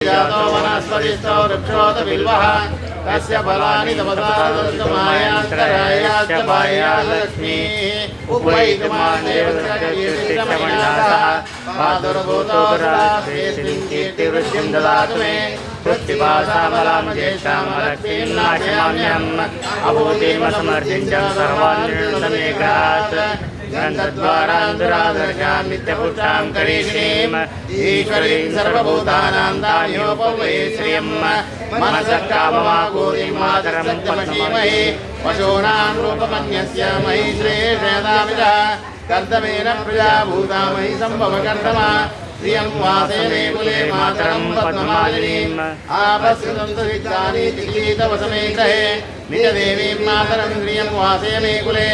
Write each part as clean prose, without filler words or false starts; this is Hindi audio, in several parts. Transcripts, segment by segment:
जातो वनस्पतिस्थो वृक्षोत बिल्वः तस्य फलानि तपसादुष्टमायान्तरायाश्च बाह्यालक्ष्मीः उपैतुमादेवस्य पादुर्भूतो कीर्तिवृद्धिं ददातु मे वृत्तिपाशामलां ज्येष्ठामलक्ष्मीं नाशयाम्यहम् अभूतिमसमर्थिं च सर्वान्निर्णमेकात् गन्धद्वारान्तरादर्शां नित्यपुष्टां करीषीम् ईश्वरीं सर्वभूतानां तान्योपवये श्रियं मनसः काममाकूतिं मातरं पद्ममही पशूनां रूपमन्यस्य मयि श्रेष्ठदामिता कर्तमेन प्रजा भूता मयि सम्भवकर्तमा श्रियं वासे मे कुले मातरं पद्ममालिनीम् आपस्कृतं चिकीतवसमे ग्रहे निजदेवीं मातरं श्रियं वासे मे कुले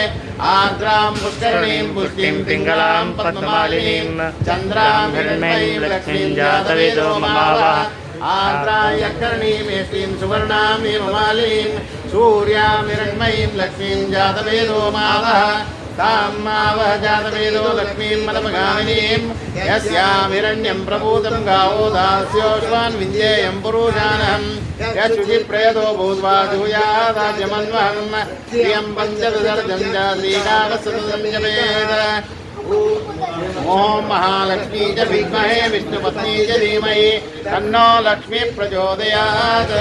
आर्द्रां पुष्करणीं पुष्टिं पिङ्गलां पद्ममालिनीं चन्द्रां हिरण्मयीं लक्ष्मीं जातवेदो ममावः आर्द्रायकर्णीमेष्टिं सुवर्णां हेममालिनीं सूर्यां हिरण्मयीं लक्ष्मीं जातवेदो मावः तां मावः जातवेदो लक्ष्मीं मदपगामिनीं यस्यां हिरण्यं प्रभूतं गावो दास्योश्वान् विन्ध्येयं पुरुषानहम् यच्छुचिप्रयतो भूत्वा जूयादाज्यमन्वहम् श्रियं पञ्चदशर्जं च श्रीरामसततं जपेत् ओम महालक्ष्मी च विद्महे विष्णुपत्नी च धीमहि तन्नो लक्ष्मी प्रचोदयात्।